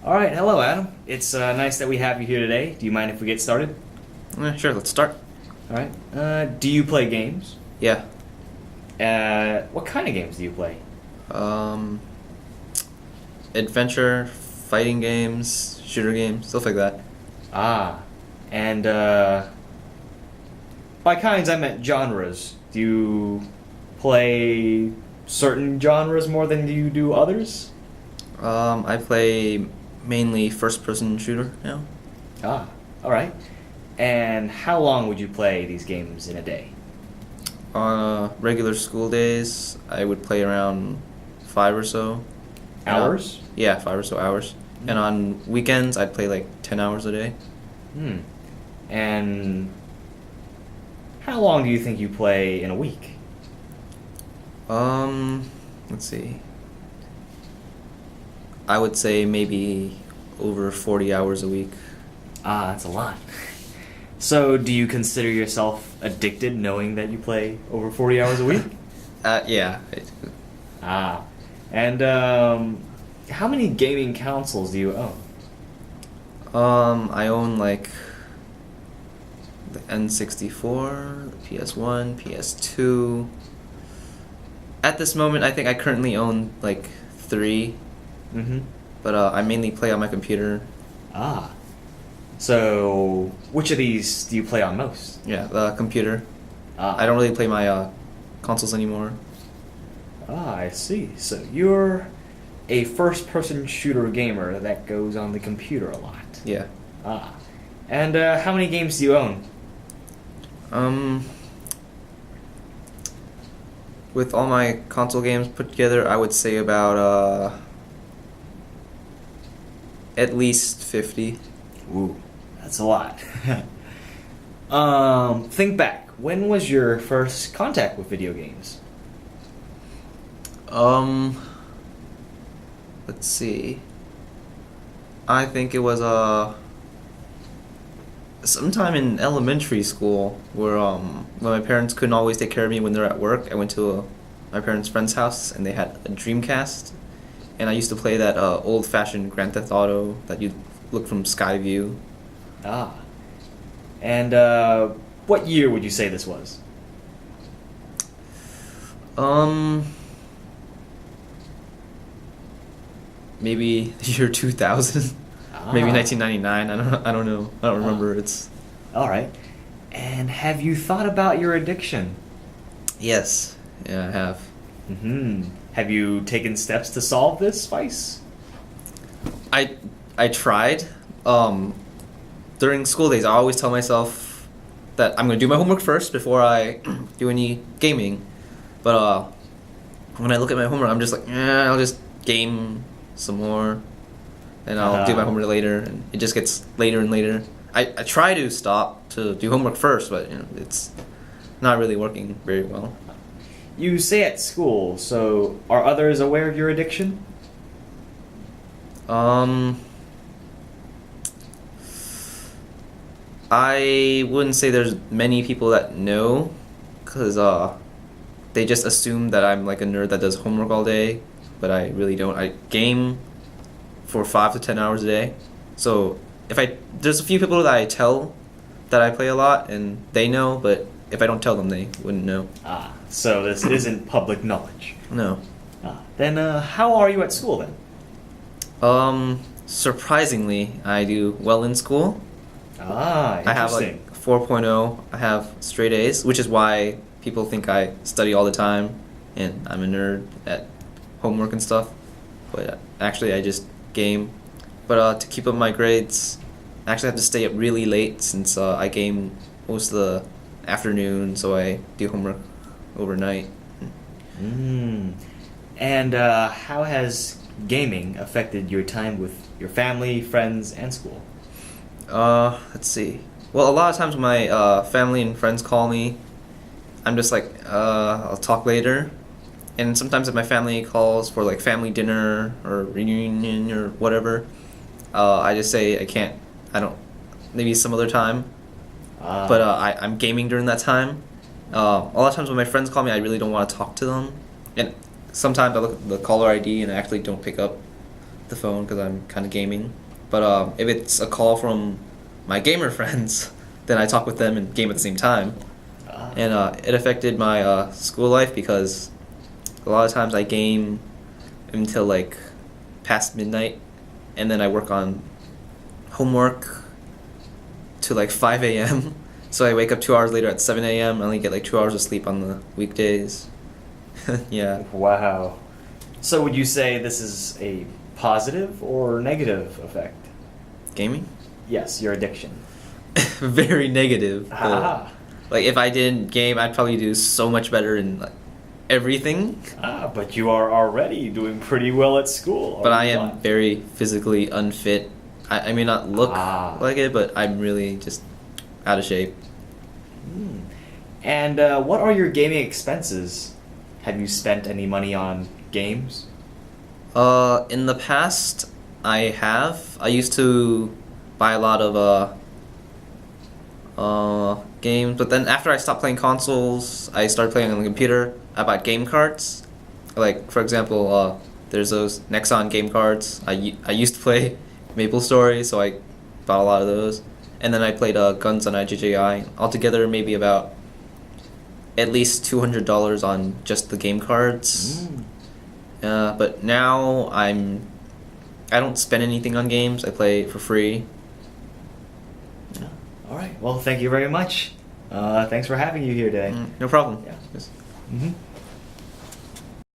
All right, hello, Adam. It's nice that we have you here today. Do you mind if we get started? Sure, let's start. All right. Do you play games? Yeah. What kind of games do you play? Um, Adventure, fighting games, shooter games, stuff like that. Ah, and by kinds I meant genres. Do you play certain genres more than you do others? I play mainly first-person shooter now. Ah, all right. And how long would you play these games in a day? On regular school days, I would play around 5 or so. Hours? Yeah, 5 or so hours. And on weekends, I'd play like 10 hours a day. Hmm. And how long do you think you play in a week? Let's see. I would say maybe over 40 hours a week. Ah, that's a lot. So, do you consider yourself addicted knowing that you play over 40 hours a week? Yeah. Ah. And how many gaming consoles do you own? I own like the N64, the PS1, PS2. At this moment, I think I currently own like 3, Mm-hmm. but I mainly play on my computer. Ah. So, which of these do you play on most? Yeah, the computer. Ah. I don't really play my consoles anymore. Ah, I see. So, you're a first-person shooter gamer that goes on the computer a lot. Yeah. Ah. And how many games do you own? With all my console games put together, I would say about at least 50. Ooh, that's a lot. Think back. When was your first contact with video games? Let's see. I think it was sometime in elementary school where when my parents couldn't always take care of me when they're at work. I went to my parents' friend's house and they had a Dreamcast, and I used to play that old-fashioned Grand Theft Auto that you look from Skyview. Ah. And what year would you say this was? Maybe the year 2000. Maybe Ah. 1999. I don't know. I don't remember. It's All right. And have you thought about your addiction? yes. Yeah, I have. Mm-hmm. Have you taken steps to solve this vice? I tried. During school days, I always tell myself that I'm gonna do my homework first before I do any gaming. But when I look at my homework, I'm just like, I'll just game some more, and I'll do my homework later. And it just gets later and later. I try to stop to do homework first, but it's not really working very well. You say at school, so are others aware of your addiction? I wouldn't say there's many people that know, cause they just assume that I'm like a nerd that does homework all day, but I really don't. I game for 5 to 10 hours a day. So there's a few people that I tell that I play a lot, and they know, but if I don't tell them, they wouldn't know. Ah, so this isn't public knowledge. No. Ah, then how are you at school then? Surprisingly, I do well in school. Ah, I have interesting. like 4.0. I have straight A's, which is why people think I study all the time and I'm a nerd at homework and stuff. But actually, I just game. But to keep up my grades, I actually have to stay up really late since I game most of the afternoon, so I do homework overnight. And how has gaming affected your time with your family, friends, and school? Let's see. Well, a lot of times when my family and friends call me, I'm just like, I'll talk later. And sometimes if my family calls for like family dinner or reunion or whatever, I just say I don't, maybe some other time. But I'm gaming during that time. A lot of times when my friends call me, I really don't want to talk to them. And sometimes I look at the caller ID and I actually don't pick up the phone because I'm kind of gaming. But if it's a call from my gamer friends, then I talk with them and game at the same time. And it affected my school life because a lot of times I game until like past midnight, and then I work on homework to like 5 a.m. So I wake up 2 hours later at 7 a.m. I only get like 2 hours of sleep on the weekdays. Yeah. Wow. So would you say this is a positive or negative effect? Gaming? Yes, your addiction. Very negative. Ah. Like if I didn't game, I'd probably do so much better in like everything. But you are already doing pretty well at school. But are I you am not? very physically unfit. I may not look like it, but I'm really just out of shape. Hmm. And what are your gaming expenses? Have you spent any money on games? In the past, I have. I used to buy a lot of games, but then after I stopped playing consoles, I started playing on the computer. I bought game cards. Like for example, there's those Nexon game cards. I used to play MapleStory, so I bought a lot of those. And then I played Guns on IJJI. Altogether, maybe about at least $200 on just the game cards. But now I don't spend anything on games. I play for free. Yeah. All right. Well, thank you very much. Thanks for having you here today. No problem. Yeah. Yes. Mm-hmm.